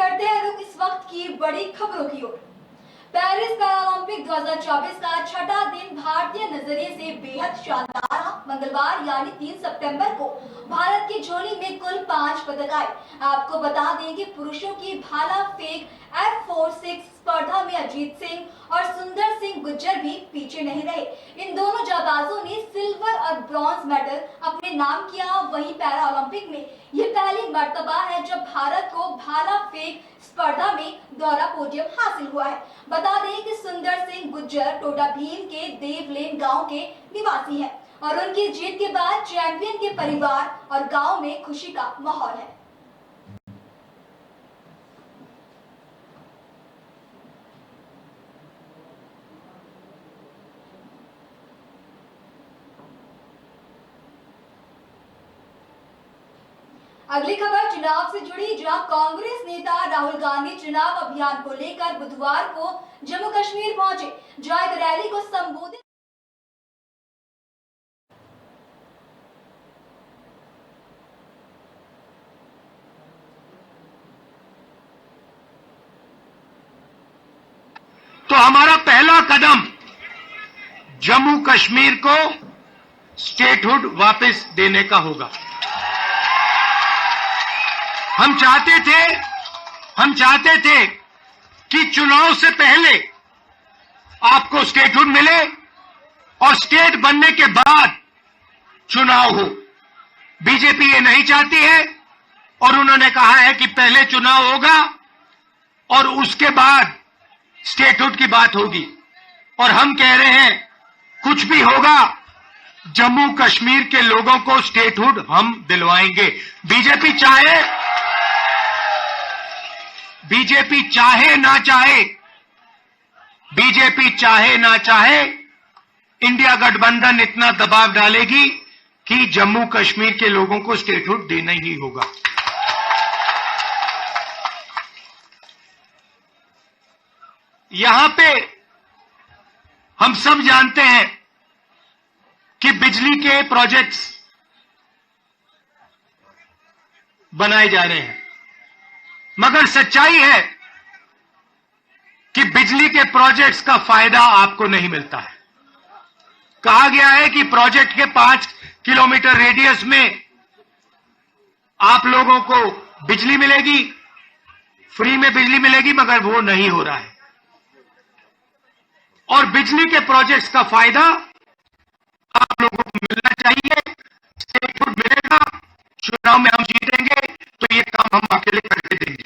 बढ़ते हैं रुख इस वक्त की बड़ी खबरों की ओर। पेरिस पैरालंपिक 2024 का छठा दिन भारतीय नजरिए से बेहद शानदार रहा। मंगलवार यानी 3 सितंबर को भारत की झोली में कुल 5 पदक आए। आपको बता दें कि पुरुषों की भाला फेंक F46 स्पर्धा में अजीत सिंह और सुंदर सिंह गुज्जर भी पीछे नहीं रहे। इन दोनों जाबाजों ने सिल्वर और ब्रॉन्ज मेडल अपने नाम किया। वहीं पैरालंपिक में ये पहली मर्तबा है जब भारत को भाला फेंक स्पर्धा में दोहरा पोडियम हासिल हुआ है। बता दें कि सुंदर सिंह गुज्जर टोडा भीम के देवलेन गांव के निवासी हैं और उनकी जीत के बाद चैंपियन के परिवार और गांव में खुशी का माहौल है। अगली खबर चुनाव से जुड़ी, जहां कांग्रेस नेता राहुल गांधी चुनाव अभियान को लेकर बुधवार को जम्मू कश्मीर पहुंचे, जहां एक रैली को संबोधित तो हमारा पहला कदम जम्मू कश्मीर को स्टेटहुड वापस देने का होगा। हम चाहते थे कि चुनाव से पहले आपको स्टेटहुड मिले और स्टेट बनने के बाद चुनाव हो। बीजेपी ये नहीं चाहती है और उन्होंने कहा है कि पहले चुनाव होगा और उसके बाद स्टेटहुड की बात होगी। और हम कह रहे हैं कुछ भी होगा, जम्मू कश्मीर के लोगों को स्टेटहुड हम दिलवाएंगे। बीजेपी चाहे ना चाहे, इंडिया गठबंधन इतना दबाव डालेगी कि जम्मू कश्मीर के लोगों को स्टेटहुड देना ही होगा। यहां पे हम सब जानते हैं कि बिजली के प्रोजेक्ट्स बनाए जा रहे हैं, मगर सच्चाई है कि बिजली के प्रोजेक्ट्स का फायदा आपको नहीं मिलता है। कहा गया है कि प्रोजेक्ट के 5 किलोमीटर रेडियस में आप लोगों को बिजली मिलेगी, फ्री में बिजली मिलेगी, मगर वो नहीं हो रहा है। और बिजली के प्रोजेक्ट्स का फायदा आप लोगों को मिलना चाहिए। स्टेटहुड मिलेगा, चुनाव में हम जीतेंगे तो ये काम हम अकेले करके देंगे।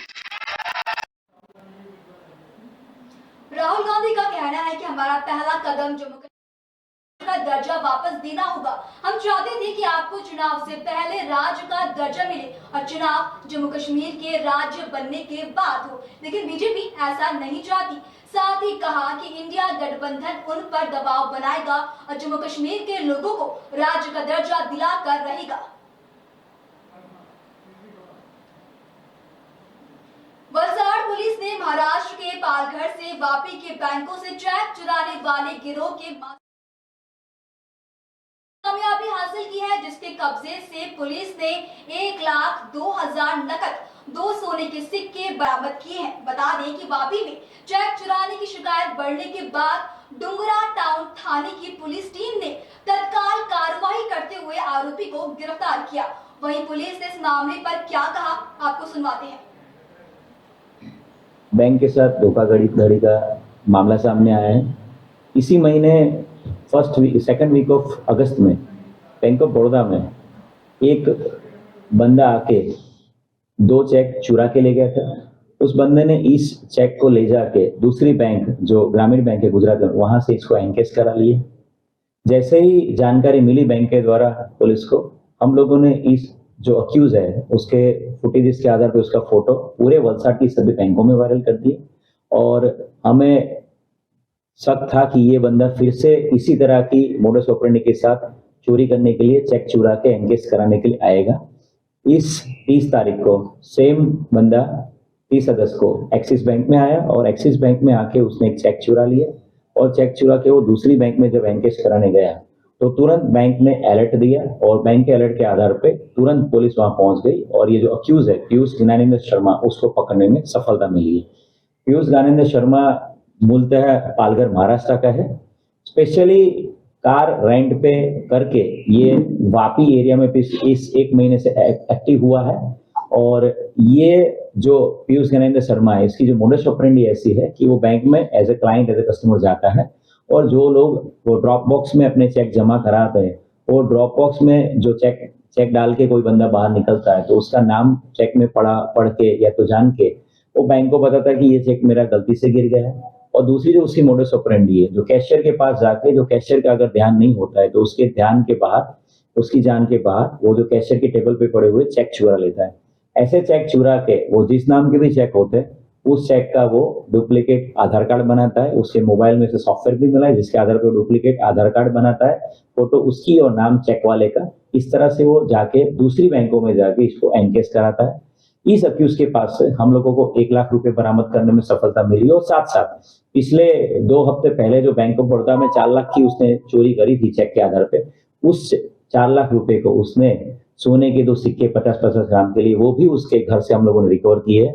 राहुल गांधी का कहना है कि हमारा पहला कदम जम्मू कश्मीर का दर्जा वापस देना होगा। हम चाहते थे कि आपको चुनाव से पहले राज्य का दर्जा मिले और चुनाव जम्मू कश्मीर के राज्य बनने के बाद हो, लेकिन बीजेपी ऐसा नहीं चाहती। साथ ही कहा कि इंडिया गठबंधन उन पर दबाव बनाएगा और जम्मू कश्मीर के लोगों को राज्य का दर्जा दिलाकर रहेगा। वलसाड़ पुलिस ने महाराष्ट्र के पालघर से वापी के बैंकों से चेक चुराने वाले गिरोह के कामयाबी हासिल की है, जिसके कब्जे से पुलिस ने 1,02,000 नकद, 2 सोने के सिक्के बरामद किए हैं। बता दें कि वापी में चेक चुराने की शिकायत बढ़ने के बाद डुंगरा टाउन थाने की पुलिस टीम ने तत्काल कार्रवाई करते हुए आरोपी को गिरफ्तार किया। वहीं पुलिस ने इस मामले पर क्या कहा, आपको सुनवाते हैं। बैंक के साथ धोखाधड़ी का मामला सामने आया है। इसी महीने सेकंड वीक ऑफ अगस्त में बैंक ऑफ बड़ौदा में एक बंदा आके 2 चेक चुरा के ले गया था। उस बंदे ने इस चेक को ले जाके दूसरी बैंक जो ग्रामीण बैंक है गुजरात में, वहां से इसको एनकेश करा लिए। जैसे ही जानकारी मिली बैंक के द्वारा पुलिस को, हम लोगों ने इस जो अक्यूज है उसके फुटेजेस के आधार पर उसका फोटो पूरे वलसाड़ की सभी बैंकों में वायरल कर दिए और हमें शक था कि ये बंदा फिर से इसी तरह की मोडस ऑपरेंडी के साथ चोरी करने के लिए, चेक चुरा के एनकेश कराने के लिए आएगा। इस 30 तारीख को सेम बंदा 30 अगस्त को एक्सिस बैंक में आया और एक्सिस बैंक में आके उसने एक चेक चुरा लिया और चेक चुरा के वो दूसरी बैंक में जब एनकेश कराने गया तो तुरंत बैंक ने अलर्ट दिया और बैंक के अलर्ट के आधार पे तुरंत पुलिस वहां पहुंच गई और ये जो अक्यूज है पीयूष ज्ञानेंद्र शर्मा उसको पकड़ने में सफलता मिली है। पीयूष ज्ञानेंद्र शर्मा मूलतः पालघर महाराष्ट्र का है। स्पेशली कार रेंट पे करके ये वापी एरिया में इस एक महीने से एक्टिव हुआ है। और ये जो पीयूष ज्ञानेंद्र शर्मा है इसकी जो मोडस ऑपरेंडी ऐसी है कि वो बैंक में as a client as a customer जाता है और जो लोग वो ड्रॉप बॉक्स में अपने चेक जमा कराते हैं वो ड्रॉप बॉक्स में जो चेक डाल के कोई बंदा बाहर निकलता है तो उसका नाम चेक में पढ़ के या तो जान के वो बैंक को बताता है कि ये चेक मेरा गलती से गिर गया है। और दूसरी जो उसकी मोडस ऑपरेंडी है जो कैशियर के पास जाके जो कैशियर का अगर ध्यान नहीं होता है तो उसके ध्यान के बाहर उसकी जान के बाहर वो जो कैशियर के टेबल पे पड़े हुए चेक चुरा लेता है। ऐसे चेक चुरा के वो जिस नाम के भी चेक होते हैं उस चेक का वो डुप्लीकेट आधार कार्ड बनाता है। उसके मोबाइल में से सॉफ्टवेयर भी मिला है जिसके आधार पर डुप्लीकेट आधार कार्ड बनाता है, फोटो उसकी और नाम चेक वाले का। इस तरह से वो जाके दूसरी बैंकों में जाके इसको एनकेस कराता है। इस अक्यूज के पास से हम लोगों को 1 लाख रुपए बरामद करने में सफलता मिली और साथ साथ पिछले 2 हफ्ते पहले जो बैंक ऑफ बड़ौदा में 4 लाख की उसने चोरी करी थी चेक के आधार पे, उस 4 लाख रुपए को उसने सोने के 2 सिक्के 50-50 ग्राम के लिए वो भी उसके घर से हम लोगों ने रिकवर किए।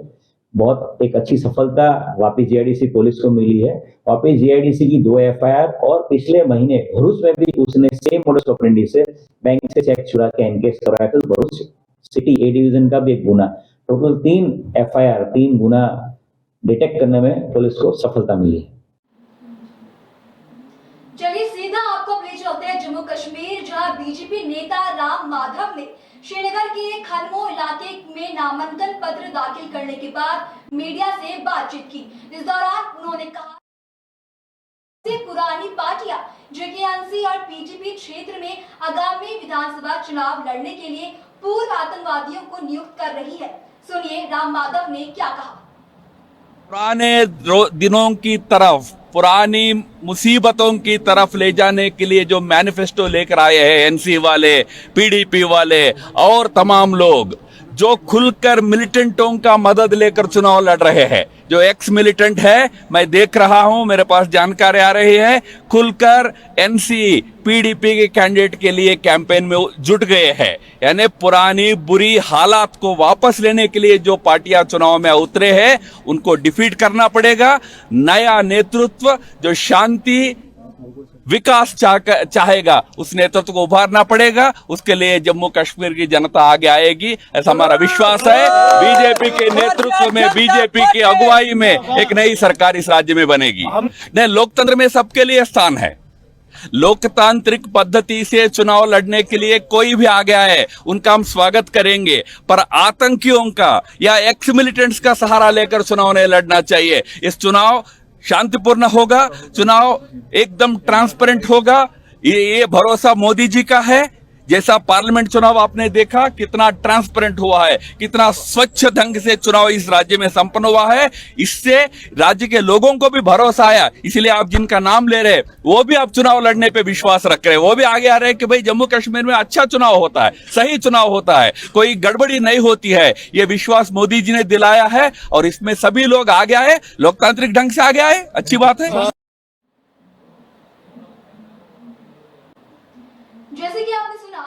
बहुत एक अच्छी सफलता वापी जीआईडीसी पुलिस को मिली है। वापी जीआईडीसी की 2 एफआईआर और पिछले महीने भरूच में भी उसने सेम मोडस ऑपरेंडी से बैंक से चेक चुरा के एनकेस कराया था। भरूच सिटी ए डिवीजन का भी एक गुना, टोटल 3 एफआईआर 3 गुना डिटेक्ट करने में पुलिस को सफलता मिली है। चलिए सीधा आपको ले चलते हैं जम्मू कश्मीर, जहां बीजेपी नेता राम माधव ने श्रीनगर के खनमो इलाके में नामांकन पत्र दाखिल करने के बाद मीडिया से बातचीत की। इस दौरान उन्होंने कहा कि पुरानी पार्टियां जेकेएनसी और पीटीपी क्षेत्र में आगामी विधानसभा चुनाव लड़ने के लिए पूर्व आतंकवादियों को नियुक्त कर रही है। सुनिए राम माधव ने क्या कहा। पुराने दिनों की तरफ, पुरानी मुसीबतों की तरफ ले जाने के लिए जो मैनिफेस्टो लेकर आए हैं एनसी वाले, पीडीपी वाले और तमाम लोग जो खुलकर मिलिटेंटों का मदद लेकर चुनाव लड़ रहे हैं, जो एक्स मिलिटेंट है, मैं देख रहा हूं, मेरे पास जानकारी आ रही है, खुलकर एनसी पीडीपी के कैंडिडेट के लिए कैंपेन में जुट गए हैं। यानी पुरानी बुरी हालात को वापस लेने के लिए जो पार्टियां चुनाव में उतरे हैं उनको डिफीट करना पड़ेगा। नया नेतृत्व जो शांति विकास चाहेगा उस नेतृत्व को उभारना पड़ेगा। उसके लिए जम्मू कश्मीर की जनता आगे आएगी, ऐसा हमारा विश्वास है। बीजेपी के नेतृत्व में, बीजेपी की अगुवाई में एक नई सरकार इस राज्य में बनेगी। नहीं, लोकतंत्र में सबके लिए स्थान है। लोकतांत्रिक पद्धति से चुनाव लड़ने के लिए कोई भी आ गया है उनका हम स्वागत करेंगे, पर आतंकियों का या एक्स मिलिटेंट्स का सहारा लेकर चुनाव नहीं लड़ना चाहिए। इस चुनाव शांतिपूर्ण होगा, चुनाव एकदम ट्रांसपेरेंट होगा, ये भरोसा मोदी जी का है। जैसा पार्लियामेंट चुनाव आपने देखा कितना ट्रांसपेरेंट हुआ है, कितना स्वच्छ ढंग से चुनाव इस राज्य में संपन्न हुआ है, इससे राज्य के लोगों को भी भरोसा आया। इसलिए आप जिनका नाम ले रहे वो भी आप चुनाव लड़ने पे विश्वास रख रहे हैं, वो भी आगे आ रहे हैं कि भाई जम्मू कश्मीर में अच्छा चुनाव होता है, सही चुनाव होता है, कोई गड़बड़ी नहीं होती है। ये विश्वास मोदी जी ने दिलाया है और इसमें सभी लोग आगे आए, लोकतांत्रिक ढंग से आगे आए, अच्छी बात है। जैसे कि आपने सुना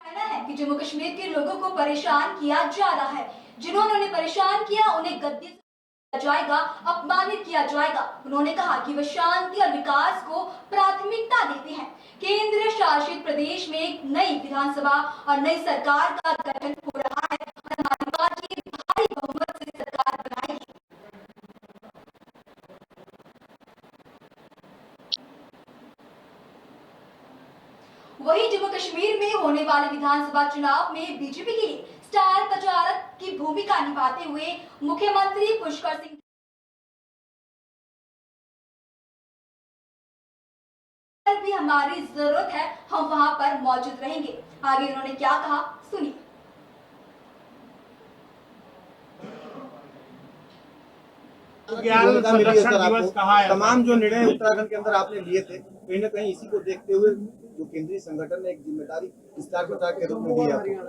कहना है कि जम्मू कश्मीर के लोगों को परेशान किया जा रहा है। जिन्होंने उन्हें परेशान किया उन्हें गद्दी किया जाएगा, अपमानित किया जाएगा। उन्होंने कहा कि वे शांति और विकास को प्राथमिकता देते हैं। केंद्र शासित प्रदेश में एक नई विधानसभा और नई सरकार का गठन हो रहा है और हमारी पार्टी भारी बहुमत से सरकार बनाएगी। वहीं जम्मू कश्मीर में होने वाले विधानसभा चुनाव में बीजेपी के लिए स्टार प्रचारक की भूमिका निभाते हुए मुख्यमंत्री पुष्कर सिंह भी हमारी जरूरत है, हम वहां पर मौजूद रहेंगे। आगे उन्होंने क्या कहा, सुनिए। तमाम जो निर्णय उत्तराखंड के अंदर आपने लिए थे, कहीं ना कहीं इसी को देखते हुए जो केंद्रीय संगठन ने एक जिम्मेदारी स्टार प्रचारक के रूप में दी है।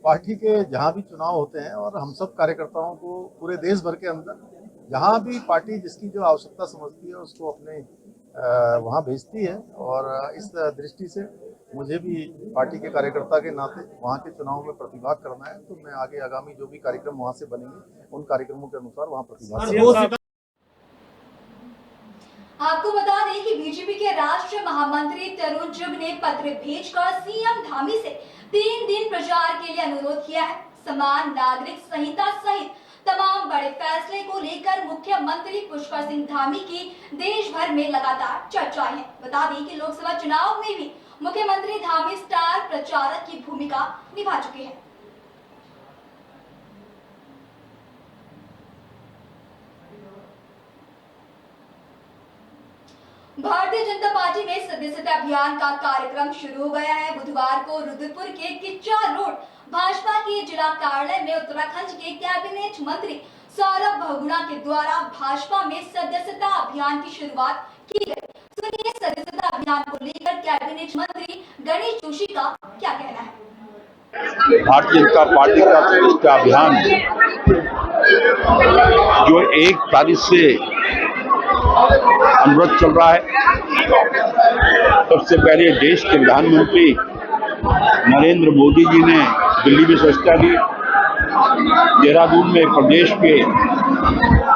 पार्टी के जहाँ भी चुनाव होते हैं और हम सब कार्यकर्ताओं को पूरे देश भर के अंदर जहाँ भी पार्टी जिसकी जो आवश्यकता समझती है उसको अपने वहाँ भेजती है। और इस दृष्टि से मुझे भी पार्टी के कार्यकर्ता के नाते वहाँ के चुनाव में प्रतिभाग करना है, तो मैं आगे आगामी जो भी कार्यक्रम वहाँ से बनेंगे उन कार्यक्रमों के अनुसार वहाँ प्रतिभाग करूंगा। आपको बता दें कि बीजेपी के राष्ट्रीय महामंत्री तरुण चुग ने पत्र भेजकर सीएम धामी से 3 दिन प्रचार के लिए अनुरोध किया है। समान नागरिक संहिता सहित तमाम बड़े फैसले को लेकर मुख्यमंत्री पुष्कर सिंह धामी की देश भर में लगातार चर्चाएं हैं। बता दें कि लोकसभा चुनाव में भी मुख्यमंत्री धामी स्टार प्रचारक की भूमिका निभा चुके हैं। भारतीय जनता पार्टी में सदस्यता अभियान का कार्यक्रम शुरू हो गया है। बुधवार को रुद्रपुर के किच्चा रोड भाजपा के जिला कार्यालय में उत्तराखंड के कैबिनेट मंत्री सौरभ बहुगुणा के द्वारा भाजपा में सदस्यता अभियान की शुरुआत की गई। सुनिए सदस्यता अभियान को लेकर कैबिनेट मंत्री गणेश जोशी का क्या कहना है। भारतीय जनता पार्टी का सदस्यता अभियान जो 1 तारीख से अनवरत चल रहा है। सबसे पहले देश के प्रधानमंत्री नरेंद्र मोदी जी ने दिल्ली में सदस्यता ली, देहरादून में प्रदेश के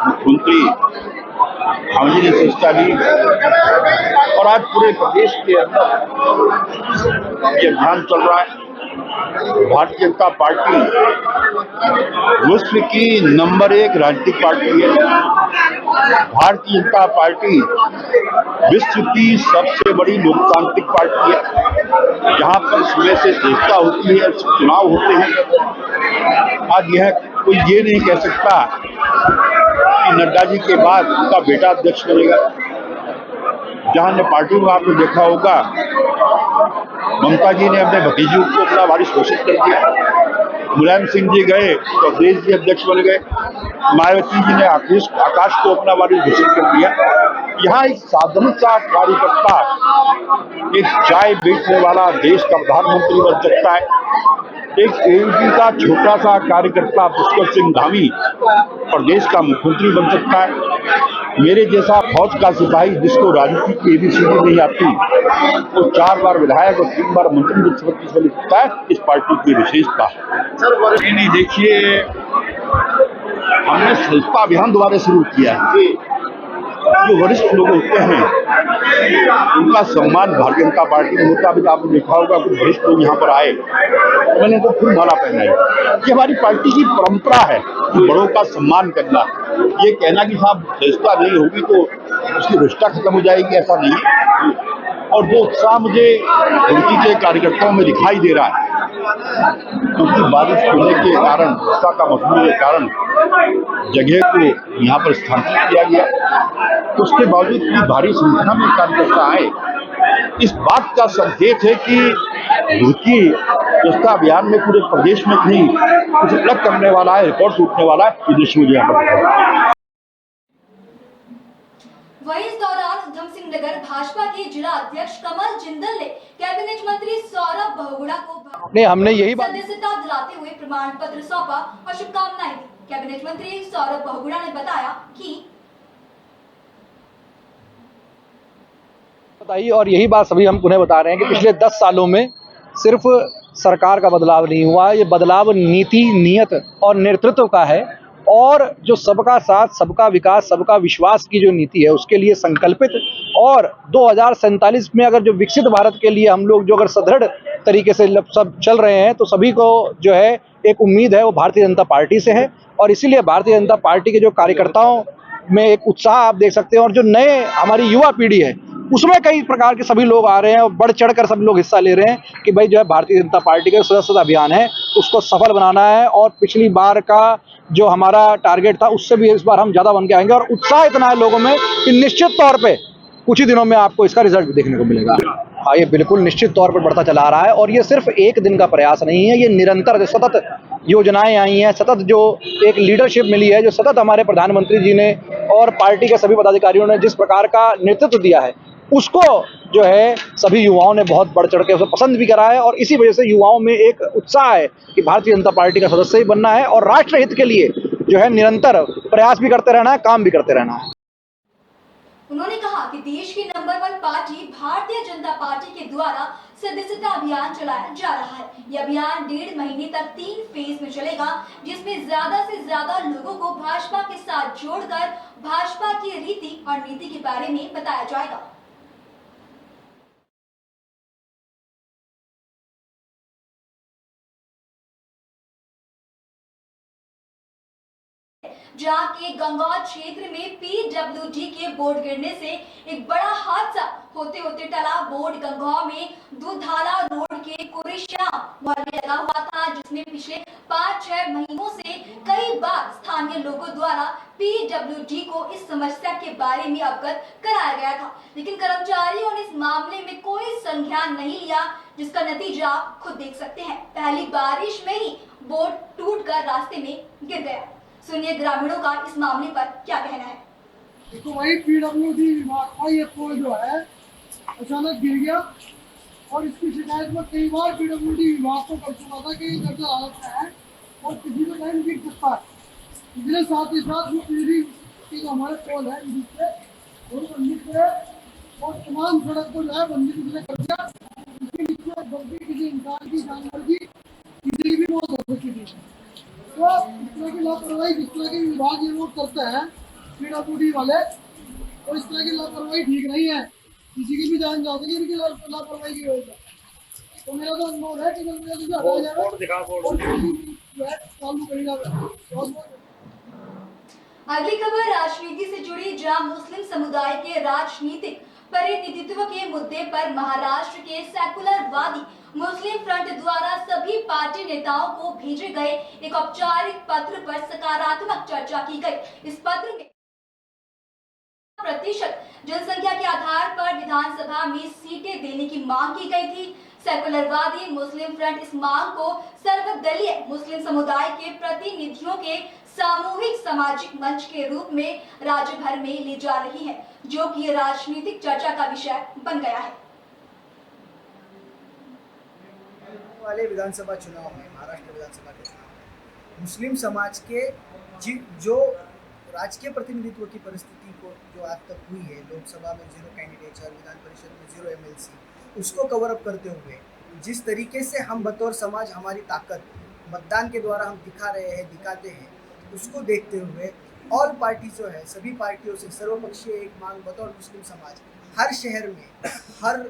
मुख्यमंत्री हम जी ने सदस्यता ली और आज पूरे प्रदेश के अंदर ये अभियान चल रहा है। भारतीय जनता पार्टी विश्व की नंबर 1 राजनीतिक पार्टी है। भारतीय जनता पार्टी विश्व की सबसे बड़ी लोकतांत्रिक पार्टी है। यहाँ पर सुबह से चर्चा होती है, चुनाव होते हैं। आज यह कोई ये नहीं कह सकता कि नड्डा जी के बाद उनका बेटा अध्यक्ष बनेगा। जहाँ ने पार्टी में आपने देखा होगा ममता जी ने अपने भतीजे को अपना वारिस घोषित कर दिया। मुलायम सिंह जी गए तो अखिलेश जी अध्यक्ष बन गए। मायावती जी ने आकाश को अपना वारिस घोषित कर दिया। यहाँ एक साधारण सा कार्यकर्ता, एक चाय बेचने वाला देश का प्रधानमंत्री बन सकता है। एक एबीपी का छोटा सा कार्यकर्ता पुष्कर सिंह धामी प्रदेश का मुख्यमंत्री बन सकता है। मेरे जैसा फौज का सिपाही जिसको राजनीति की एबीसीडी नहीं आती, वो 4 बार विधायक और 3 बार मंत्री बन सकता है। इस पार्टी की विशेषता है। नहीं देखिए, हमने सदस्यता अभियान दोबारा शुरू किया है। जो वरिष्ठ लोग होते हैं उनका सम्मान भारतीय जनता पार्टी में होता है। आपने देखा होगा कुछ वरिष्ठ लोग यहाँ पर आए, मैंने तो फुल माला पहनाई। ये हमारी पार्टी की परंपरा है कि बड़ों का सम्मान करना। ये कहना कि साहब सदस्यता नहीं होगी तो उसकी रिश्ता खत्म हो जाएगी, ऐसा नहीं है। और जो उत्साह मुझे उनकी के कार्यकर्ताओं में दिखाई दे रहा है, क्योंकि बारिश होने के कारण, वर्षा का मौसम के कारण जगह को यहाँ पर स्थानांतरित किया गया, तो उसके बावजूद भी भारी संख्या में कार्यकर्ता आए। इस बात का संकेत है कि उनकी सदस्यता अभियान में पूरे प्रदेश में कहीं कुछ अलग करने वाला है, रिकॉर्ड टूटने वाला है। विदेश में यहाँ पर वहीं इस दौरान उधम सिंह नगर भाजपा के जिला अध्यक्ष कमल जिंदल ने कैबिनेट मंत्री सौरभ बहुगुणा को हमने यही बात सदस्यता दिलाते हुए प्रमाण पत्र सौंपा और शुभकामनाएं दी। कैबिनेट मंत्री सौरभ बहुगुणा ने बताया कि बताइए, और यही बात सभी हम उन्हें बता रहे हैं कि पिछले 10 सालों में सिर्फ सरकार का बदलाव नहीं हुआ, ये बदलाव नीति, नियत और नेतृत्व का है। और जो सबका साथ, सबका विकास, सबका विश्वास की जो नीति है उसके लिए संकल्पित, और 2047 में अगर जो विकसित भारत के लिए हम लोग जो अगर सुदृढ़ तरीके से सब चल रहे हैं, तो सभी को जो है एक उम्मीद है वो भारतीय जनता पार्टी से है। और इसीलिए भारतीय जनता पार्टी के जो कार्यकर्ताओं में एक उत्साह आप देख सकते हैं, और जो नए हमारी युवा पीढ़ी है उसमें कई प्रकार के सभी लोग आ रहे हैं और बढ़ चढ़ कर सब लोग हिस्सा ले रहे हैं कि भाई जो है भारतीय जनता पार्टी का सदस्यता अभियान है उसको सफल बनाना है। और पिछली बार का जो हमारा टारगेट था उससे भी इस बार हम ज़्यादा बन के आएंगे। और उत्साह इतना है लोगों में कि निश्चित तौर पे कुछ ही दिनों में आपको इसका रिजल्ट भी देखने को मिलेगा। हाँ, ये बिल्कुल निश्चित तौर पर बढ़ता चला आ रहा है। और ये सिर्फ एक दिन का प्रयास नहीं है, ये निरंतर सतत योजनाएं आई हैं, सतत जो एक लीडरशिप मिली है, जो सतत हमारे प्रधानमंत्री जी ने और पार्टी के सभी पदाधिकारियों ने जिस प्रकार का नेतृत्व दिया है, उसको जो है सभी युवाओं ने बहुत बढ़ चढ़ के उसे पसंद भी करा है। और इसी वजह से युवाओं में एक उत्साह है कि भारतीय जनता पार्टी का सदस्य ही बनना है और राष्ट्र हित के लिए जो है निरंतर प्रयास भी करते रहना है, काम भी करते रहना है। उन्होंने कहा कि देश की number 1 party Bharatiya Janata party के द्वारा सदस्यता अभियान चलाया जा रहा है। यह अभियान 1.5 महीने तक 3 फेज में चलेगा, जिसमें ज्यादा से ज्यादा लोगों को भाजपा के साथ जोड़कर भाजपा की रीति और नीति के बारे में बताया जाएगा। जहां के गंगौर क्षेत्र में पीडब्ल्यूडी के बोर्ड गिरने से एक बड़ा हादसा होते होते टला। बोर्ड गंगौर में दूधाला रोड के कुरेश्याम मोहल्ले लगा हुआ था, जिसमें पिछले 5-6 महीनों से कई बार स्थानीय लोगों द्वारा पीडब्ल्यूडी को इस समस्या के बारे में अवगत कराया गया था, लेकिन कर्मचारियों ने इस मामले में कोई संज्ञान नहीं लिया, जिसका नतीजा आप खुद देख सकते हैं। पहली बारिश में ही बोर्ड टूटकर रास्ते में गिर गया। सुनिए ग्रामीणों का इस मामले पर क्या कहना है। देखो भाई, पीडब्ल्यूडी विभाग का ये पोल जो है अचानक गिर गया और इसकी शिकायत में कई बार पीडब्ल्यूडी विभाग को कर चुका था कि ये जर्जर हालत में है और किसी भी टाइम गिर सकता है। इसके साथ ही साथ वो पीढ़ी की जो हमारे पोल है और तमाम सड़क को जो है बंदी किसी ने कर दिया। इसके नीचे गलती किसी इंसान की, जानवर की, किसी की भी मौत हो सकती थी। तो इस तरह की लापरवाही जिस तरह के विभाग ये लोग करते हैं पीडब्ल्यूडी वाले, तो इस तरह की लापरवाही ठीक नहीं है। किसी की भी जान जा सकती है इनकी लापरवाही की वजह से। तो मेरा तो अनुरोध है कि जल्दी से हटाया जाए और चालू करेगा। अगली खबर राजनीति से जुड़ी, जहां मुस्लिम समुदाय के राजनीतिक प्रतिनिधित्व के मुद्दे पर महाराष्ट्र के सेकुलरवादी मुस्लिम फ्रंट द्वारा सभी पार्टी नेताओं को भेजे गए एक औपचारिक पत्र पर सकारात्मक चर्चा की गई। इस पत्र में प्रतिशत जनसंख्या के आधार पर विधानसभा में सीटें देने की मांग की गई थी। सेकुलरवादी मुस्लिम फ्रंट इस मांग को सर्वदलीय मुस्लिम समुदाय के प्रतिनिधियों के सामूहिक सामाजिक मंच के रूप में राज्य भर में ले जा रही है, जो कि राजनीतिक चर्चा का विषय बन गया है। वाले विधानसभा चुनाव में, महाराष्ट्र विधानसभा के चुनाव में मुस्लिम समाज के जो राजकीय प्रतिनिधित्व की परिस्थिति को जो आज तक हुई है, लोकसभा में 0 कैंडिडेट और विधान परिषद में 0 MLC, उसको कवर अप करते हुए जिस तरीके से हम बतौर समाज हमारी ताकत मतदान के द्वारा हम दिखाते हैं, उसको देखते हुए ऑल पार्टी जो है, सभी पार्टियों से सर्वपक्षीय एक मांग बतौर मुस्लिम समाज हर शहर में, हर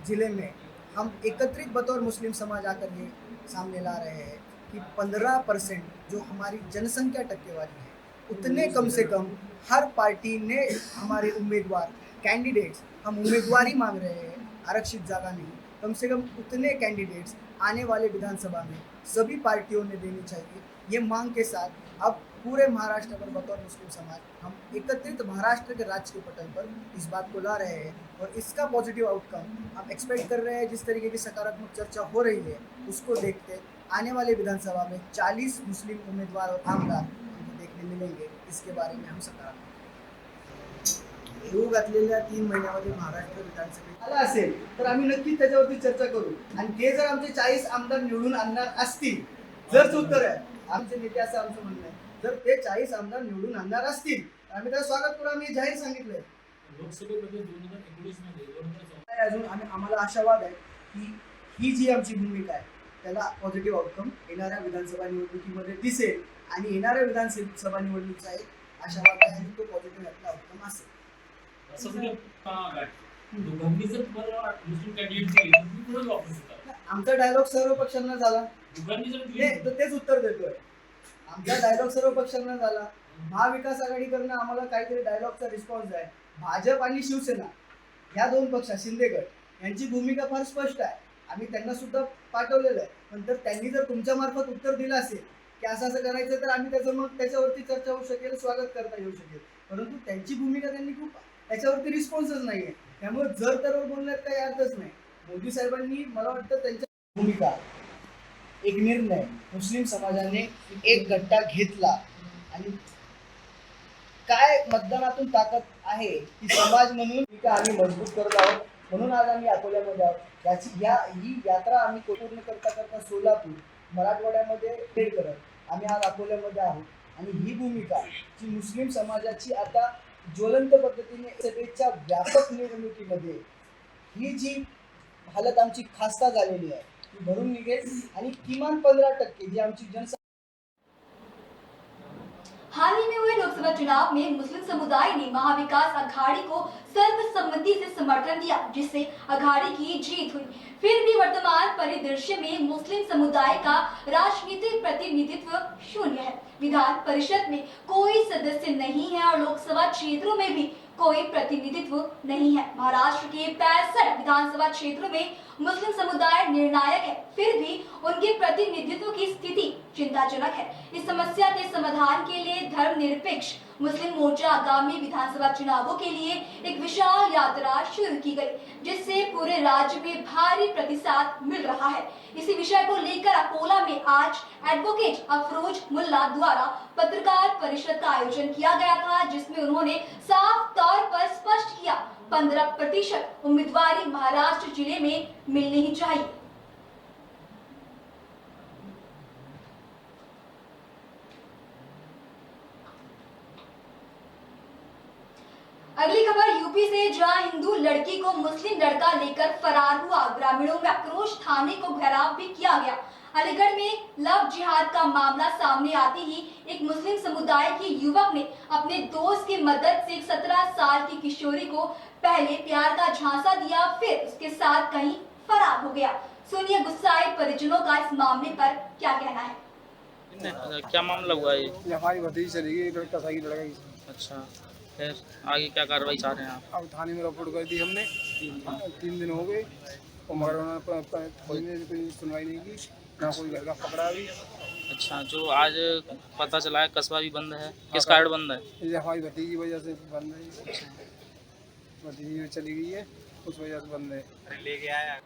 जिले में हम एकत्रित बतौर मुस्लिम समाज आकर ये सामने ला रहे हैं कि 15% जो हमारी जनसंख्या टक्केवारी है, उतने कम से कम हर पार्टी ने हमारे उम्मीदवार कैंडिडेट्स, हम उम्मीदवारी मांग रहे हैं, आरक्षित जगह नहीं, कम से कम उतने कैंडिडेट्स आने वाले विधानसभा में सभी पार्टियों ने देनी चाहिए। ये मांग के साथ अब पूरे महाराष्ट्र पर बतौर मुस्लिम समाज हम एकत्रित महाराष्ट्र के राजकीय पटल पर इस बात को ला रहे हैं और इसका पॉजिटिव आउटकम हम एक्सपेक्ट कर रहे हैं। जिस तरीके की सकारात्मक चर्चा हो रही है, उसको देखते आने वाले विधानसभा में 40 मुस्लिम उम्मीदवार और आमदार हमको देखने मिलेंगे। इसके बारे में हम सकारात्मक येऊ घातलेल्या 3 महिन्यामध्ये महाराष्ट्र विधानसभेत आला असेल तर आम्ही नक्की त्याच्यावरती चर्चा करू आणि ते जर आमचे 40 आमदार निवडून आणणार असतील, जर उत्तर आहे आमचे नेते असं आमचं म्हणणं आहे, जर ते 40 आमदार निवडून आणणार असतील आम्ही त्याचं स्वागत करू। आम्ही जाहीर सांगितलंय लोकसभेमध्ये 2019 मध्ये अजून आम्हाला आशावाद आहे की ही जी आमची भूमिका आहे त्याला पॉझिटिव्ह आउटकम येणाऱ्या विधानसभा निवडणुकीमध्ये दिसेल आणि येणाऱ्या विधानसभा निवडणुकीचा एक आशावाद आहे की तो पॉझिटिव्ह यातला आउटकम असेल। आमचा डायलॉग सर्व पक्षांना झाला, तेच उत्तर देतोय। आमचा डायलॉग सर्व पक्षांना झाला, महाविकास आघाडीकडनं आम्हाला काहीतरी डायलॉगचा रिस्पॉन्स आहे। भाजप आणि शिवसेना या 2 पक्ष, शिंदे गट यांची भूमिका फार स्पष्ट आहे, आम्ही त्यांना सुद्धा पाठवलेलं आहे। पण तर त्यांनी जर तुमच्या मार्फत उत्तर दिलं असेल की असं करायचं तर आम्ही त्याचं मग त्याच्यावरती चर्चा होऊ शकेल, स्वागत करता येऊ शकेल, परंतु त्यांची भूमिका त्यांनी खूप त्याच्यावरती रिस्पॉन्सच नाही आहे। त्यामुळे जर तर बोलण्यात काही अर्थच नाही। मोदी साहेबांनी मला वाटतं त्यांच्या भूमिका, एक निर्णय मुस्लिम समाजाने एक गट्टा घेतला आणि काय मतदानातून ताकद आहे की समाज म्हणून आम्ही मजबूत करत आहोत। म्हणून आज आम्ही अकोल्यामध्ये आहोत। ही यात्रा आम्ही पूर्ण करता सोलापूर, मराठवाड्यामध्ये ट्रेड करत आम्ही आज अकोल्यामध्ये आहोत आणि ही भूमिका जी मुस्लिम समाजाची आता ज्वलंत पद्धतीने सभेच्या व्यापक निवडणुकीमध्ये ही जी हालत आमची खास्ता झालेली आहे ती भरून निघेल आणि किमान 15% जी आमची जनसंख्या हाल ही में हुए लोकसभा चुनाव में मुस्लिम समुदाय ने महाविकास अघाड़ी को सर्वसम्मति से समर्थन दिया, जिससे अघाड़ी की जीत हुई। फिर भी वर्तमान परिदृश्य में मुस्लिम समुदाय का राजनीतिक प्रतिनिधित्व शून्य है। विधान परिषद में कोई सदस्य नहीं है और लोकसभा क्षेत्रों में भी कोई प्रतिनिधित्व नहीं है। महाराष्ट्र के 65 विधानसभा क्षेत्रों में मुस्लिम समुदाय निर्णायक है, फिर भी उनके प्रतिनिधित्व की स्थिति चिंताजनक है। इस समस्या के समाधान के लिए धर्मनिरपेक्ष मुस्लिम मोर्चा आगामी विधानसभा चुनावों के लिए एक विशाल यात्रा शुरू की गई, जिससे पूरे राज्य में भारी प्रतिसाद मिल रहा है। इसी विषय को लेकर अकोला में आज एडवोकेट अफरोज मुल्ला द्वारा पत्रकार परिषद का आयोजन किया गया था, जिसमें उन्होंने साफ तौर पर स्पष्ट किया 15% उम्मीदवारी महाराष्ट्र जिले में मिलनी ही चाहिए। अगली खबर यूपी से, जहां हिंदू लड़की को मुस्लिम लड़का लेकर फरार हुआ। ग्रामीणों में आक्रोश, थाने को घेराव भी किया गया। अलीगढ़ में लव जिहाद का मामला सामने आते ही एक मुस्लिम समुदाय के युवक ने अपने दोस्त की मदद से 17 साल की किशोरी को पहले प्यार का झांसा दिया, फिर उसके साथ कहीं फरार हो गया। सुनिए गुस्साए परिजनों का इस मामले पर क्या कहना है। क्या मामला हुआ ये? हमारी भतीजी चली गई, लड़का था कि लड़का। अच्छा, फिर आगे क्या कार्रवाई चाह रहे हैं आप? अब थाने में रिपोर्ट कर दी हमने, 3 दिन हो गए और मगर उन्होंने कोई सुनवाई नहीं की, ना कोई घर का पकड़ा भी। अच्छा, जो आज पता चला है कस्बा भी बंद है, किस कारण बंद है? ये हमारी भतीजी की वजह से बंद है। भतीजी चली गई है, उस वजह से बंद है। लेके आया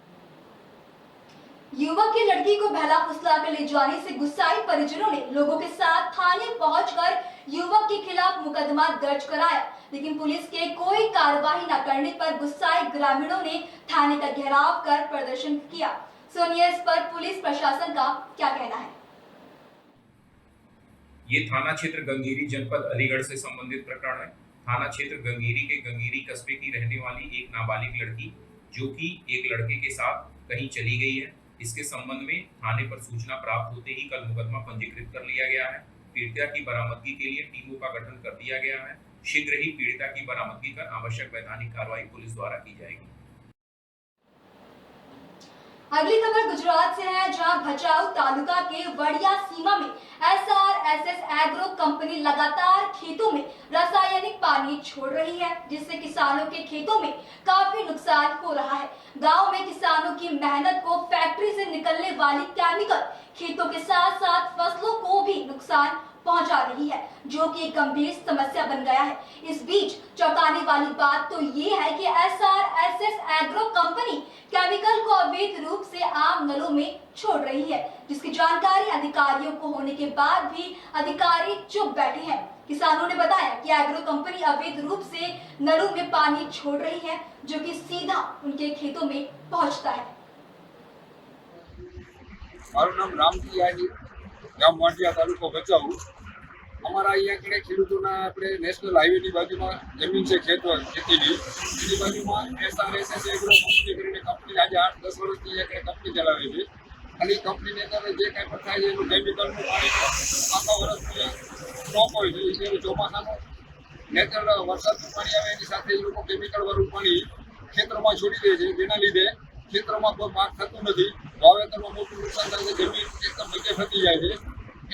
युवक की लड़की को बहला फुसला कर ले जाने से गुस्साए परिजनों ने लोगों के साथ थाने पहुंचकर युवक के खिलाफ मुकदमा दर्ज कराया, लेकिन पुलिस के कोई कार्रवाई न करने पर गुस्साए ग्रामीणों ने थाने का घेराव कर प्रदर्शन किया। सुनिए इस पर पुलिस प्रशासन का क्या कहना है। ये थाना क्षेत्र गंगेरी जनपद अलीगढ़ से संबंधित प्रकरण है। थाना क्षेत्र गंगेरी के गंगेरी कस्बे की रहने वाली एक नाबालिग लड़की जो कि एक लड़के के साथ कहीं चली गई है, इसके संबंध में थाने पर सूचना प्राप्त होते ही कल मुकदमा पंजीकृत कर लिया गया है। पीड़िता की बरामदगी के लिए टीमों का गठन कर दिया गया है। शीघ्र ही पीड़िता की बरामदगी कर आवश्यक वैधानिक कार्रवाई पुलिस द्वारा की जाएगी। अगली खबर गुजरात से है, जहां भचाऊ तालुका के वड़िया सीमा में SRSS एग्रो कंपनी लगातार खेतों में रासायनिक पानी छोड़ रही है, जिससे किसानों के खेतों में काफी नुकसान हो रहा है। गांव में किसानों की मेहनत को फैक्ट्री से निकलने वाली केमिकल खेतों के साथ साथ फसलों को भी नुकसान पहुंचा रही है, जो कि एक गंभीर समस्या बन गया है। इस बीच चौंकाने वाली बात तो ये है कि SRSS एग्रो कंपनी केमिकल को अवैध रूप से आम नलों में छोड़ रही है, जिसकी जानकारी अधिकारियों को होने के बाद भी अधिकारी चुप बैठे हैं। किसानों ने बताया कि एग्रो कंपनी अवैध रूप से नलों में पानी छोड़ रही है, जो कि सीधा उनके खेतों में पहुंचता है। મારું નામ રામજી આજી, ગામ વાંટિયા, તાલુકો ભચાઉ। અમારા અહીંયા કણે ખેડૂતોના આપણે નેશનલ હાઈવેની બાજુમાં જમીન છે ખેતીની, એની બાજુમાં SRSS એગ્રો કંપની કરીને કંપની આજે 8-10 વર્ષથી અહીંયા કંપની ચલાવે છે અને એ કંપનીની અંદર જે કાંઈ પણ થાય છે એનું કેમિકલનું પાણી આખા વર્ષનું સ્ટોક હોય છે, જે ચોમાસાનું નેચરલ વરસાદનું પાણી આવે એની સાથે એ લોકો કેમિકલવાળું પાણી ખેતરોમાં છોડી દે છે, જેના લીધે ખેતરોમાં કોઈ પાક થતું નથી, વાવેતરમાં મોટું નુકસાન થાય છે, જમીન એકદમ ભેગે થતી જાય છે।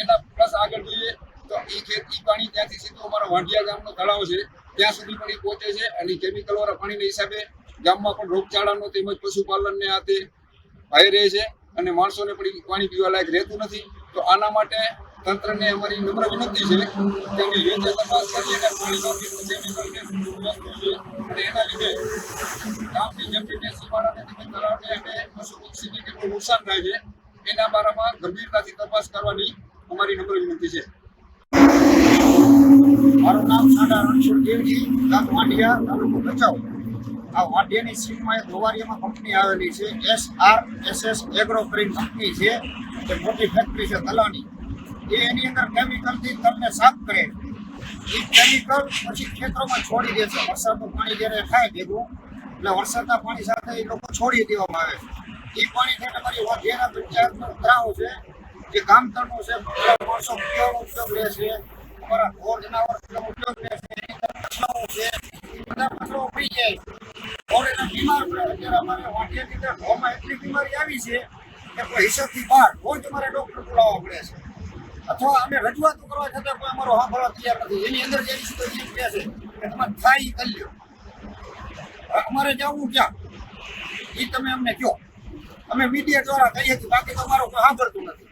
એના પ્લસ આગળ જોઈએ તો એ પાણી ત્યાંથી સીધું અમારા વાંઢિયા ગામનો તળાવ છે ત્યાં સુધી પણ એ પહોંચે છે અને કેમિકલવાળા પાણીના હિસાબે ગામમાં પણ રોગચાળાનો તેમજ પશુપાલનને આ તે ભય રહે છે અને માણસોને પણ એ પાણી પીવા લાયક રહેતું નથી। તો આના માટે તંત્રને અમારી નમ્ર વિનંતી છે કે અમે યોગ્ય તપાસ કરી અને પાણીમાં કેટલું કેમિકલ વસ્તુ છે અને એના લીધે ગામની જમીનને સીમાડાને તેમજ તળાવને અને પશુ પક્ષીને કેટલું નુકસાન થાય છે એના બારામાં ગંભીરતાથી તપાસ કરવાની અમારી નમ્ર વિનંતી છે। મારું નામ સાડા રણછોડ દેવજી, ગામ વાંઢિયા, તાલુકો ભચાઉ। આ વાંઢિયાની સીમમાં એક ગોવારિયામાં કંપની આવેલી છે, SRSS એગ્રો કરીને કંપની છે, જે મોટી ફેક્ટરી છે તલાની। એ એની અંદર કેમિકલથી તલને સાફ કરે એ કેમિકલ પછી ખેતરોમાં છોડી દે છે. વરસાદનું પાણી જ્યારે થાય ભેગું એટલે વરસાદના પાણી સાથે એ લોકો છોડી દેવામાં આવે છે. એ પાણી થઈને અમારી વાઢિયાના પંચાયતનું તળાવ છે, જે ગામતળનું છે, માણસો પીવાનો ઉપયોગ લે છે, અમારા ઢોર જનાવરનો ઉપયોગ લે છે, એની અંદર પશુઓ છે, એ બધા પશુઓ પી જાય ઢોર એના બીમાર પડે. અત્યારે અમારે વાઢિયાની અંદર ઢોરમાં એટલી બીમારી આવી છે કે કોઈ હિસાબથી બહાર રોજ અમારે ડૉક્ટર બોલાવવા પડે છે, અથવા અમે રજૂઆતો કરવા છતાં કોઈ અમારો સાંભળવા તૈયાર નથી. એની અંદર જે છે એમ કહે છે કે તમારે થાય એ કરી લો. અમારે જવું ક્યાં એ તમે અમને કહો, અમે મીડિયા દ્વારા કહીએ છીએ, બાકી તમારો કોઈ સાંભળતું નથી.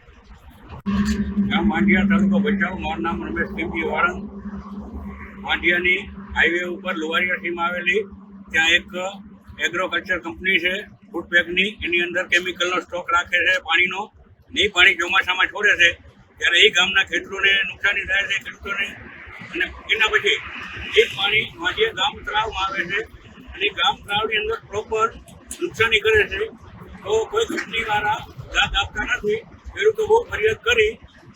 ગામ માંડિયા, તાલુકો ભચાઉ. મારું નામ રમેશ કેમજી વાળંદ. માંડિયાની હાઈવે ઉપર લુવારિયા સીમ આવેલી, ત્યાં એક એગ્રોકલ્ચર કંપની છે ફૂડપેકની. એની અંદર કેમિકલનો સ્ટોક રાખે છે પાણીનો. એ પાણી ચોમાસામાં છોડે છે ત્યારે એ ગામના ખેડૂતોને નુકસાની થાય છે, ખેડૂતોને. અને એના પછી એ પાણી માંડિયા ગામ તળાવમાં આવે છે અને ગામ તળાવની અંદર પ્રોપર નુકસાની કરે છે. તો કોઈ કંપનીવાળા દાદ આપતા નથી. ખેડૂતો બહુ ફરિયાદ કરી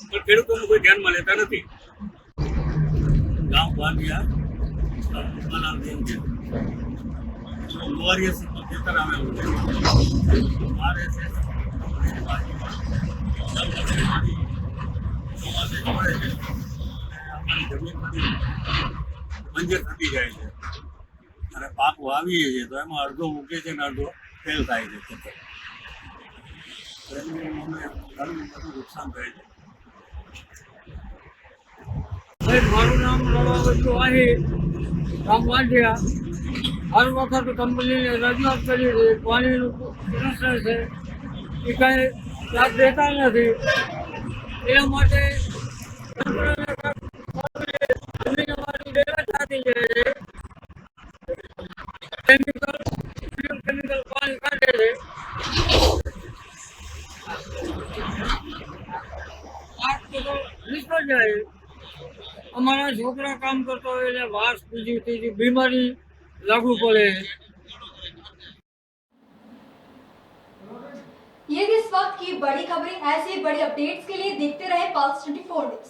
પણ ખેડૂતોનું કોઈ ધ્યાનમાં લેતા નથી. ગામ વાડિયા ખેતર આવેલું છે. મારે છે જમીન બંજર થતી જાય છે અને પાક વાવીએ છીએ તો એમાં અડધો મૂકે છે અને અડધો ફેલ થાય છે ખેતર. એનું અમને ઘણું બધું નુકસાન થાય છે. મારું નામ રવાવસ્તુ આહિર, ગામ વાંઢિયા. હર વખત કંપનીને રજૂઆત કરી છે, પાણીનું પ્રશ્ન છે, એ કાંઈ લાભ દેતા નથી. એના માટે જમીન અમારી બેલા થતી જાય છે. કેમિકલ પાણી કાઢે છે. પાક તો નિષ્ફળ જાય. અમારા છોકરા કામ કરતા હોય એટલે વાસ બીજી ત્રીજી બીમારી लागू पड़े। ये थी इस वक्त की बड़ी खबरें। ऐसी बड़ी अपडेट्स के लिए देखते रहे पल्स 24 न्यूज़।